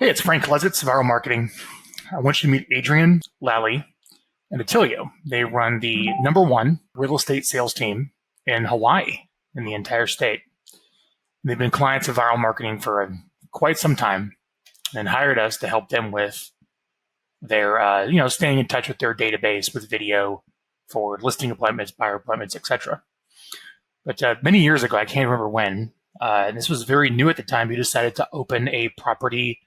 Hey, it's Frank Lezitz, Vyral Marketing. I want you to meet Adrienne, Lally, and Attilio. They run the number one real estate sales team in Hawaii, in the entire state. They've been clients of Vyral Marketing for quite some time and hired us to help them with their, staying in touch with their database with video for listing appointments, buyer appointments, etc. But many years ago, I can't remember when, and this was very new at the time, we decided to open a property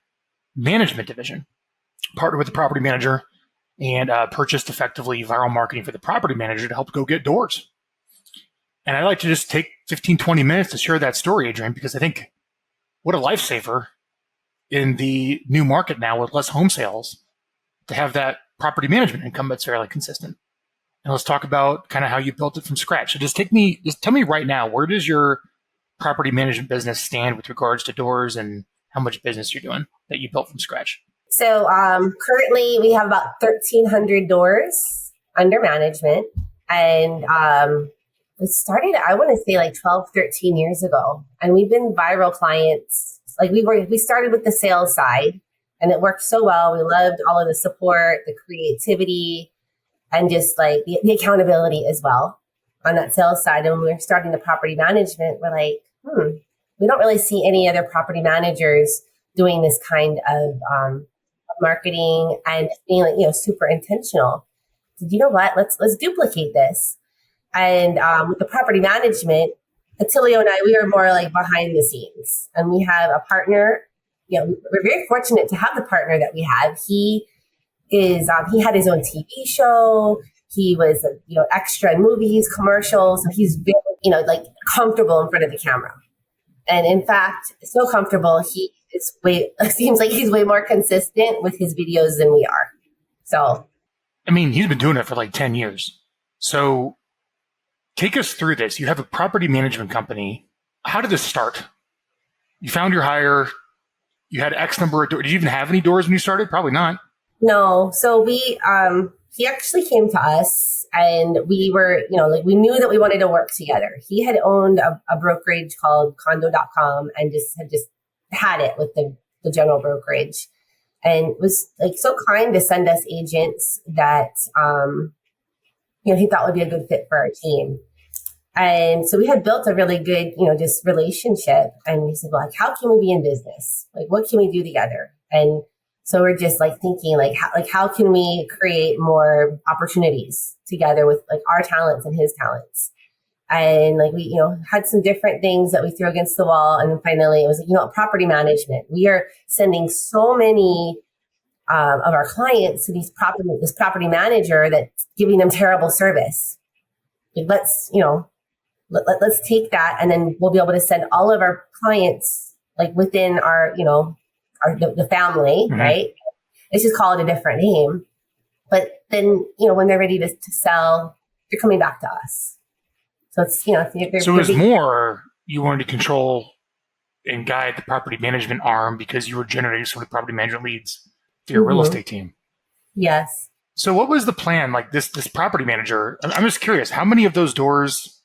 management division, partnered with the property manager, and purchased effectively Vyral Marketing for the property manager to help go get doors. And I'd like to just take 15, 20 minutes to share that story, Adrienne, because I think what a lifesaver in the new market now with less home sales to have that property management income that's fairly consistent. And let's talk about kind of how you built it from scratch. So just tell me right now, where does your property management business stand with regards to doors and how much business you're doing that you built from scratch? So currently we have about 1,300 doors under management. And it started, I want to say like 12, 13 years ago. And we've been Vyral clients. Like we started with the sales side and it worked so well. We loved all of the support, the creativity, and just like the accountability as well on that sales side. And when we were starting the property management, we're like, we don't really see any other property managers doing this kind of marketing and being like, super intentional. So you know what? Let's duplicate this. And with the property management, Attilio and I, we were more like behind the scenes. And we have a partner. We're very fortunate to have the partner that we have. He had his own TV show. He was, extra in movies, commercials. So he's very, comfortable in front of the camera. And in fact, so comfortable, it seems like he's way more consistent with his videos than we are. So, I mean, he's been doing it for like 10 years. So take us through this. You have a property management company. How did this start? You found your hire. You had X number of doors. Did you even have any doors when you started? Probably not. No. So he actually came to us and we were, we knew that we wanted to work together. He had owned a brokerage called condo.com and just had it with the general brokerage and was like so kind to send us agents that, he thought would be a good fit for our team. And so we had built a really good, just relationship. And he said, well, like, how can we be in business? Like, what can we do together? And so we're just like thinking how can we create more opportunities together with like our talents and his talents? And like we, had some different things that we threw against the wall. And then finally it was like, property management. We are sending so many of our clients to this property manager that's giving them terrible service. Like, let's take that and then we'll be able to send all of our clients like within our, the family, mm-hmm. Right? Let's just call it a different name. But then, when they're ready to sell, they're coming back to us. So it's, so it was more you wanted to control and guide the property management arm because you were generating sort of property management leads for your mm-hmm. real estate team. Yes. So what was the plan? Like this property manager, I'm just curious, how many of those doors,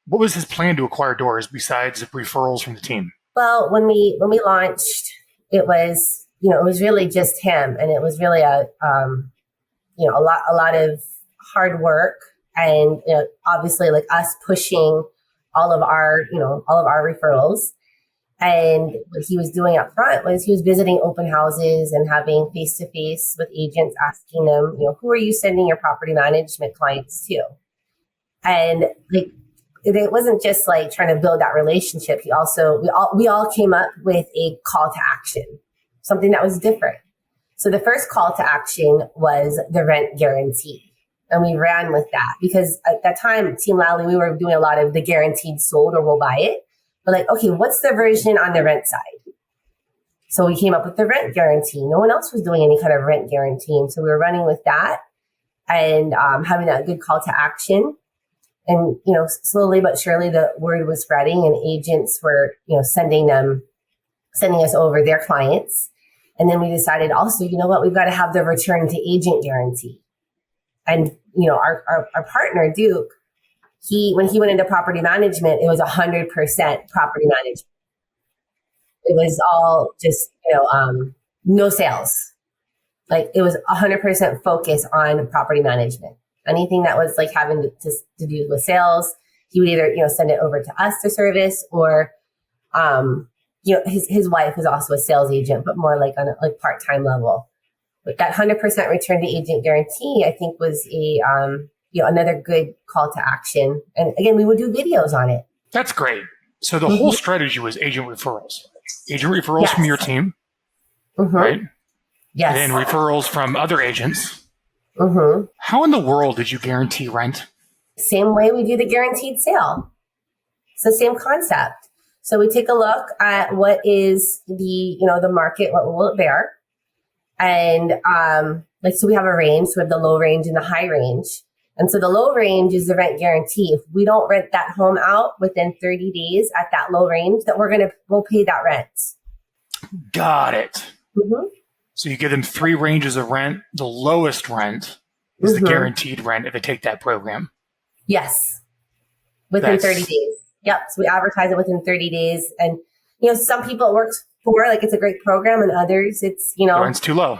what was his plan to acquire doors besides referrals from the team? Well, when we launched, it was, it was really just him, and it was really a lot of hard work, and obviously like us pushing all of our referrals. And what he was doing up front was he was visiting open houses and having face to face with agents, asking them, who are you sending your property management clients to? And like, it wasn't just like trying to build that relationship. We all came up with a call to action, something that was different. So the first call to action was the rent guarantee. And we ran with that because at that time, Team Lally, we were doing a lot of the guaranteed sold or we'll buy it. But like, okay, what's the version on the rent side? So we came up with the rent guarantee. No one else was doing any kind of rent guarantee. So we were running with that and having that good call to action. And, slowly but surely the word was spreading and agents were, sending us over their clients. And then we decided also, we've got to have the return to agent guarantee. And, our partner, Duke, when he went into property management, it was 100% property management. it was all just, no sales. Like it was 100% focus on property management. Anything that was like having to do with sales, he would either, send it over to us to service or, his wife was also a sales agent, but more like on a part-time level. But that 100% return to agent guarantee, I think was another good call to action. And again, we would do videos on it. That's great. So the whole strategy was agent referrals. Agent referrals from your team, right? Yes. And then referrals from other agents. How in the world did you guarantee rent? Same way we do the guaranteed sale. It's the same concept. So we take a look at what is the market, what will it bear? And so we have a range. So we have the low range and the high range. And so the low range is the rent guarantee. If we don't rent that home out within 30 days at that low range, that we'll pay that rent. Got it. So you give them 3 ranges of rent. The lowest rent is the guaranteed rent if they take that program. Yes. Within 30 days. Yep. So we advertise it within 30 days. And, some people it works for, like it's a great program, and others it's, The rent's too low.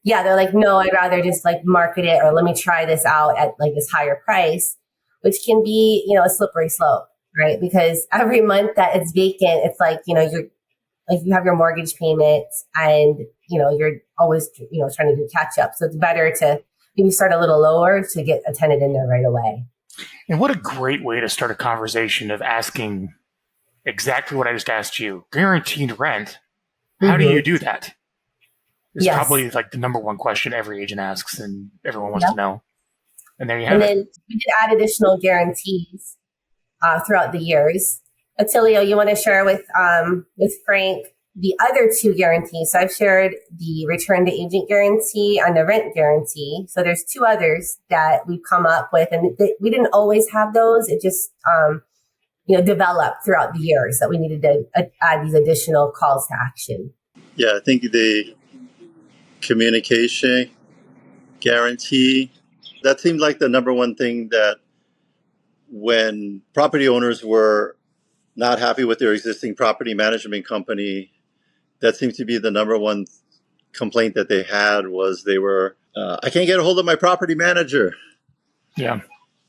Yeah. They're like, no, I'd rather just like market it, or let me try this out at like this higher price, which can be, a slippery slope, right? Because every month that it's vacant, it's like, you're like, you have your mortgage payments and, you're always, trying to do catch up. So it's better to maybe start a little lower to get a tenant in there right away. And what a great way to start a conversation of asking exactly what I just asked you. Guaranteed rent. How do you do that? It's probably like the number one question every agent asks and everyone wants to know. And there you have it. And then we did add additional guarantees throughout the years. Attilio, you want to share with Frank the other 2 guarantees? So I've shared the return to agent guarantee and the rent guarantee. So there's 2 others that we've come up with, and we didn't always have those. It just, developed throughout the years that we needed to add these additional calls to action. Yeah, I think the communication guarantee, that seemed like the number one thing that when property owners were not happy with their existing property management company, that seems to be the number one complaint that they had was they were, I can't get a hold of my property manager. Yeah.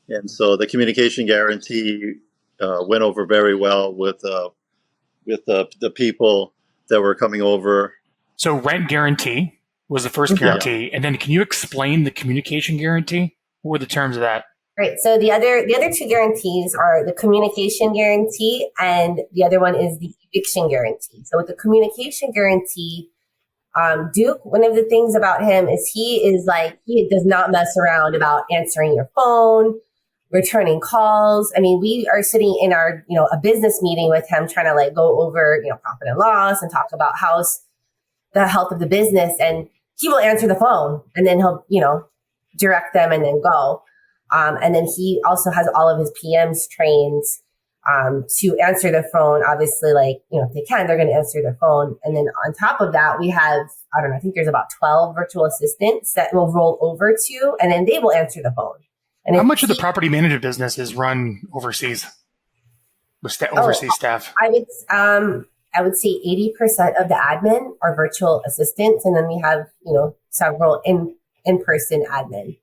And so the communication guarantee went over very well with the people that were coming over. So rent guarantee was the first guarantee. Yeah. And then can you explain the communication guarantee? What were the terms of that? Right. So the other 2 guarantees are the communication guarantee, and the other one is the eviction guarantee. So with the communication guarantee, Duke, one of the things about him is he does not mess around about answering your phone, returning calls. I mean, we are sitting in our, a business meeting with him trying to like go over, profit and loss and talk about the health of the business. And he will answer the phone and then he'll, direct them and then go. And then he also has all of his PMs trained to answer the phone. Obviously, if they can, they're going to answer their phone. And then on top of that, we have, I think there's about 12 virtual assistants that will roll over to, and then they will answer the phone. And how much of the property management business is run overseas with overseas staff? I would say 80% of the admin are virtual assistants. And then we have, several in-person admin.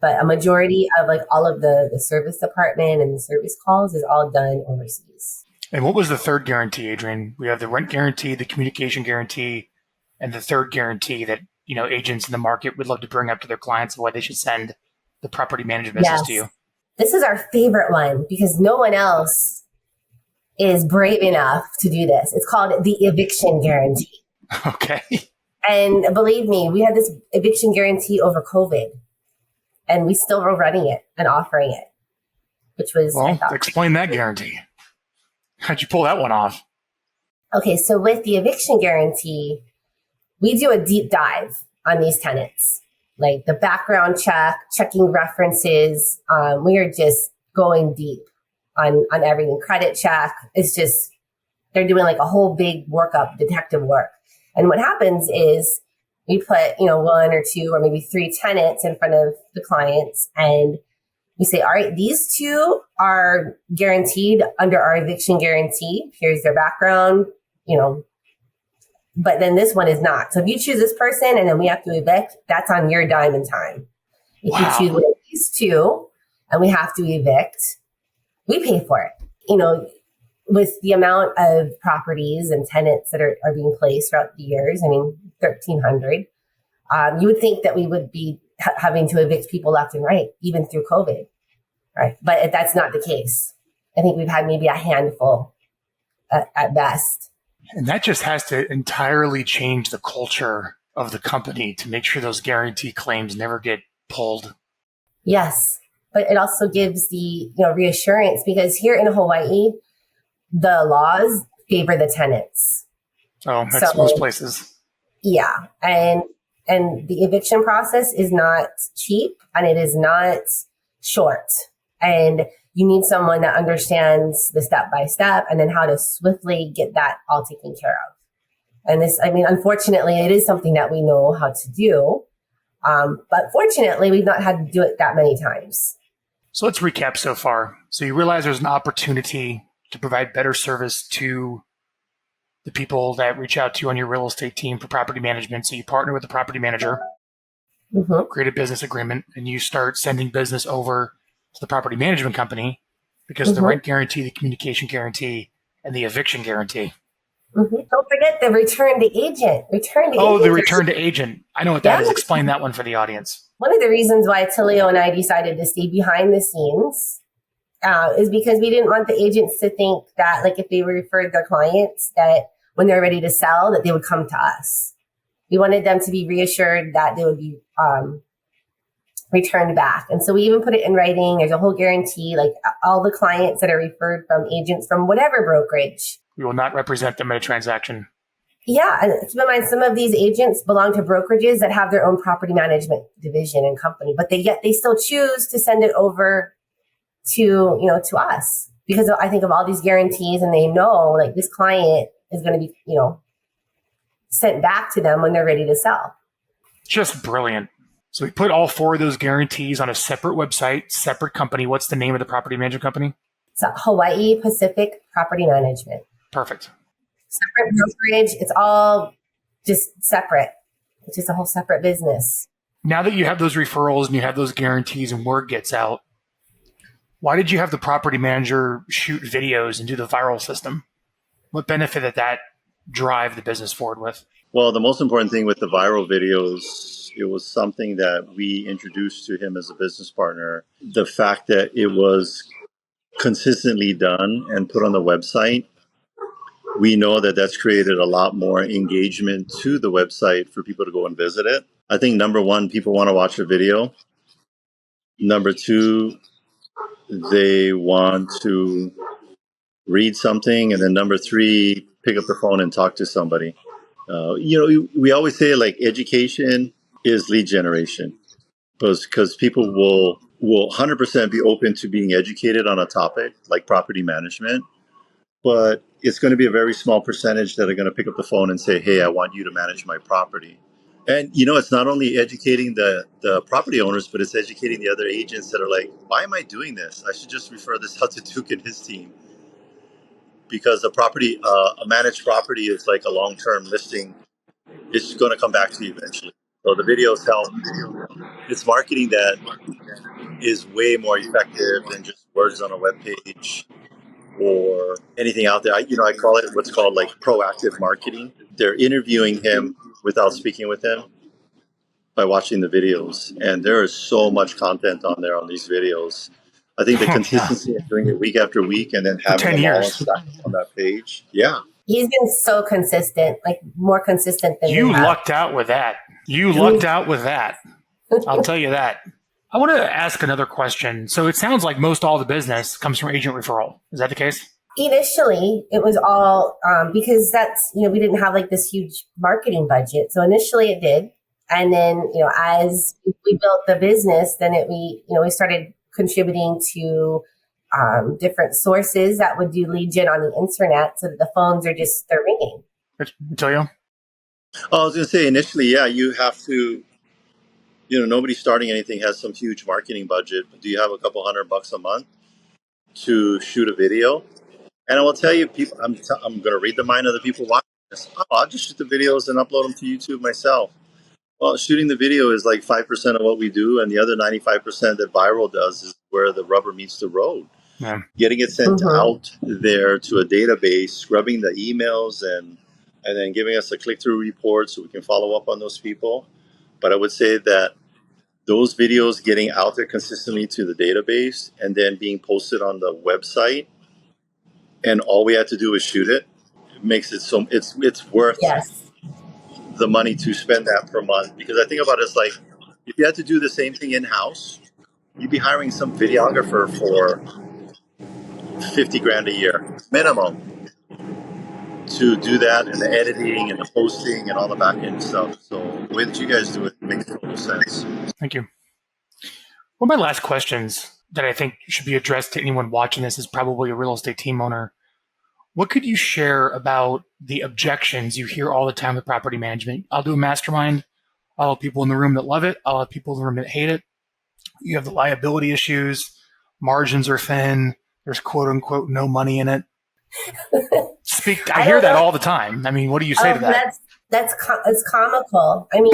But a majority of all of the service department and the service calls is all done overseas. And what was the third guarantee, Adrienne? We have the rent guarantee, the communication guarantee, and the third guarantee that, agents in the market would love to bring up to their clients why they should send the property management business to you. This is our favorite one because no one else is brave enough to do this. It's called the eviction guarantee. Okay. And believe me, we had this eviction guarantee over COVID. And we still were running it and offering it, which was... Well, explain that guarantee. How'd you pull that one off? Okay, so with the eviction guarantee, we do a deep dive on these tenants. Like the background check, checking references. We are just going deep on everything. Credit check. It's just, they're doing like a whole big workup, detective work. And what happens is... we put, 1 or 2 or maybe 3 tenants in front of the clients and we say, all right, these 2 are guaranteed under our eviction guarantee. Here's their background, But then this one is not. So if you choose this person and then we have to evict, that's on your dime and time. If Wow. you choose one of these two and we have to evict, we pay for it. You know, with the amount of properties and tenants that are being placed throughout the years, I mean, 1,300, you would think that we would be having to evict people left and right, even through COVID, right? But that's not the case. I think we've had maybe a handful at best. And that just has to entirely change the culture of the company to make sure those guarantee claims never get pulled. Yes, but it also gives the reassurance, because here in Hawaii, the laws favor the tenants. Oh, that's most places. Yeah, and the eviction process is not cheap and it is not short. And you need someone that understands the step by step and then how to swiftly get that all taken care of. And this, I mean, unfortunately, it is something that we know how to do. But fortunately, we've not had to do it that many times. So let's recap so far. So you realize there's an opportunity to provide better service to the people that reach out to you on your real estate team for property management. So you partner with the property manager, create a business agreement, and you start sending business over to the property management company because of the rent guarantee, the communication guarantee, and the eviction guarantee. Don't forget the return to agent. The return to agent. I know what that is. Explain that one for the audience. One of the reasons why Attilio and I decided to stay behind the scenes is because we didn't want the agents to think that, like, if they referred their clients, that when they're ready to sell, that they would come to us. We wanted them to be reassured that they would be returned back. And so we even put it in writing. There's a whole guarantee, like all the clients that are referred from agents from whatever brokerage. We will not represent them in a transaction. Yeah, and keep in mind, some of these agents belong to brokerages that have their own property management division and company, but they still choose to send it over to us because I think of all these guarantees, and they know, like, this client is going to be sent back to them when they're ready to sell. Just brilliant. So we put all 4 of those guarantees on a separate website, separate company. What's the name of the property management company? It's Hawaii Pacific Property Management. Perfect. Separate brokerage. It's all just separate. It's just a whole separate business. Now that you have those referrals and you have those guarantees and word gets out, why did you have the property manager shoot videos and do the Vyral system? What benefit did that drive the business forward with? Well, the most important thing with the Vyral videos, it was something that we introduced to him as a business partner. The fact that it was consistently done and put on the website, we know that that's created a lot more engagement to the website for people to go and visit it. I think number one, people want to watch a video. Number two, they want to read something. And then number three, pick up the phone and talk to somebody. We always say, like, education is lead generation, because people will 100% be open to being educated on a topic like property management. But it's going to be a very small percentage that are going to pick up the phone and say, hey, I want you to manage my property. And, it's not only educating the property owners, but it's educating the other agents that are like, why am I doing this? I should just refer this out to Duke and his team. Because a managed property is like a long-term listing. It's going to come back to you eventually. So the videos help. It's marketing that is way more effective than just words on a webpage or anything out there. I call it what's called like proactive marketing. They're interviewing him without speaking with him by watching the videos. And there is so much content on there on these videos. I think the consistency of doing it week after week and then having them all stacked on that page. Yeah. He's been so consistent, like more consistent than you lucked out with that. I'll tell you that. I want to ask another question. So it sounds like most all the business comes from agent referral. Is that the case? Initially, it was all because that's, we didn't have like this huge marketing budget. So initially it did. And then, as we built the business, then we started contributing to different sources that would do lead gen on the internet, so that the phones are they're ringing. Attilio? I was going to say, initially, yeah, you have to, nobody starting anything has some huge marketing budget. But do you have a couple $100 a month to shoot a video? And I will tell you, people, I'm going to read the mind of the people watching. Oh, I'll just shoot the videos and upload them to YouTube myself. Well, shooting the video is like 5% of what we do, and the other 95% that Vyral does is where the rubber meets the road. Yeah. Getting it sent out there to a database, scrubbing the emails, and then giving us a click-through report so we can follow up on those people. But I would say that those videos getting out there consistently to the database and then being posted on the website, and all we had to do is shoot it, makes it so it's worth Yes. the money to spend that per month. Because I think about it, it's like if you had to do the same thing in house, you'd be hiring some videographer for 50 grand a year minimum to do that, and the editing and the posting and all the back end stuff. So the way that you guys do it makes total sense. Thank you. One of my last questions that I think should be addressed to anyone watching this is probably a real estate team owner. What could you share about the objections you hear all the time with property management? I'll do a mastermind. I'll have people in the room that love it. I'll have people in the room that hate it. You have the liability issues. Margins are thin. There's quote unquote no money in it. I hear that all the time. I mean, what do you say to that? That's comical. I mean,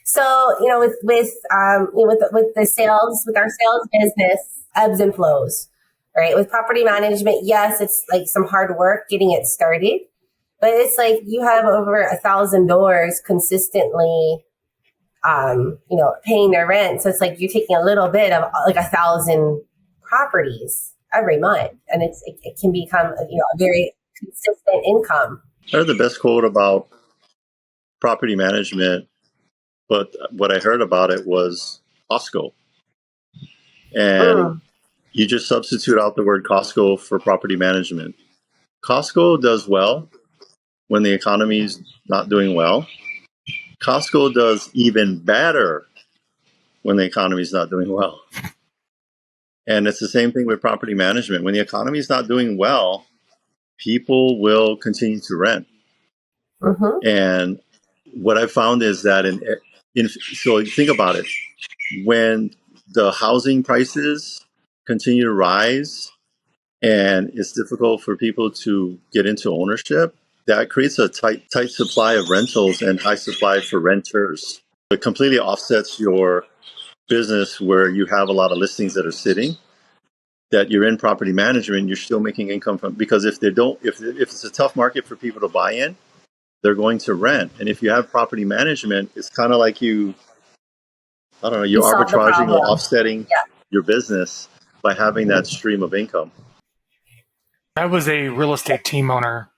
so with the sales, with our sales business, ebbs and flows, right? With property management, yes, it's like some hard work getting it started, but it's like you have over 1,000 doors consistently, paying their rent. So it's like you're taking a little bit of like 1,000 properties every month, and it can become a very consistent income. I heard the best quote about property management, but what I heard about it was Costco. And you just substitute out the word Costco for property management. Costco does well when the economy's not doing well. Costco does even better when the economy's not doing well. And it's the same thing with property management. When the economy is not doing well, people will continue to rent. And what I found is that so think about it. When the housing prices continue to rise and it's difficult for people to get into ownership, that creates a tight supply of rentals and high supply for renters. It completely offsets your business where you have a lot of listings that are sitting, that you're in property management, you're still making income from, because if it's a tough market for people to buy in, they're going to rent. And if you have property management, it's kind of like you're arbitraging or offsetting your business by having that stream of income. I was a real estate team owner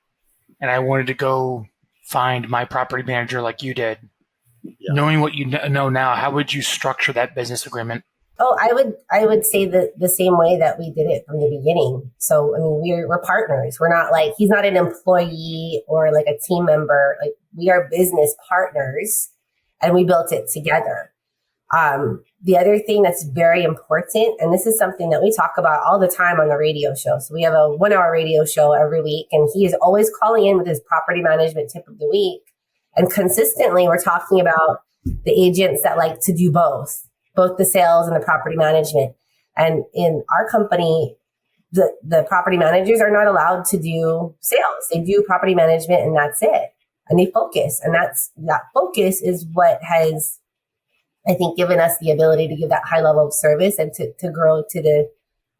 and I wanted to go find my property manager like you did. Yeah. Knowing what you know now, how would you structure that business agreement? Oh, I would say the same way that we did it from the beginning. So, I mean, we're partners. We're not like, he's not an employee or like a team member. Like, we are business partners and we built it together. The other thing that's very important, and this is something that we talk about all the time on the radio show. So we have a 1-hour radio show every week, and he is always calling in with his property management tip of the week. And consistently, we're talking about the agents that like to do both the sales and the property management. And in our company, the property managers are not allowed to do sales. They do property management and that's it. And they focus. And that focus is what has, I think, given us the ability to give that high level of service and to grow to the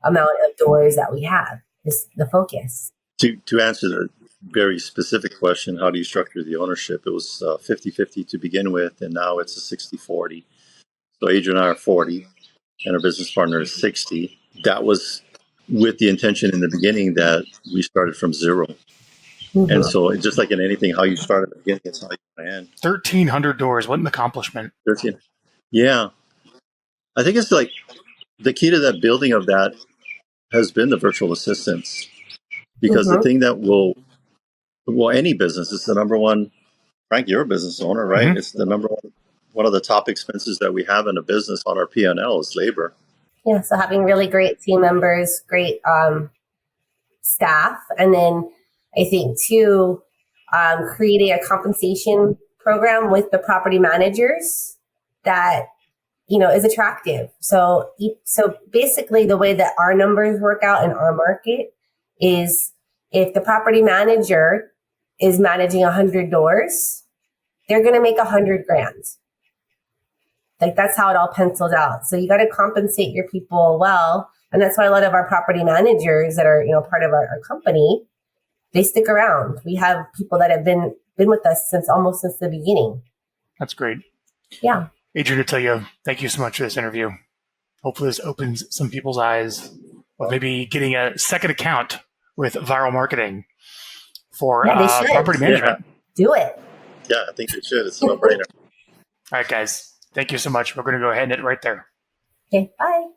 amount of doors that we have, is the focus. To answer the very specific question, how do you structure the ownership? It was 50-50 to begin with, and now it's a 60-40. So Adrienne and I are 40, and our business partner is 60. That was with the intention in the beginning that we started from zero. Mm-hmm. And so just like in anything, how you start at the beginning, it's how you plan. 1,300 doors. What an accomplishment. 13. Yeah. I think it's like the key to that building of that has been the virtual assistants. Because the thing that any business, it's the number one, Frank, you're a business owner, right? Mm-hmm. It's the number one of the top expenses that we have in a business on our P&L is labor. Yeah, so having really great team members, great staff, and then I think too, creating a compensation program with the property managers that is attractive. So basically, the way that our numbers work out in our market is If the property manager is managing 100 doors, they're going to make 100 grand. Like that's how it all pencils out. So you got to compensate your people well. And that's why a lot of our property managers that are, part of our company, they stick around. We have people that have been with us since the beginning. That's great. Yeah. Adrienne, Attilio, thank you so much for this interview. Hopefully this opens some people's eyes with maybe getting a second account with Vyral Marketing for property management. Yeah. Do it. Yeah, I think you should. It's a no-brainer. All right, guys. Thank you so much. We're going to go ahead and hit it right there. Okay, bye.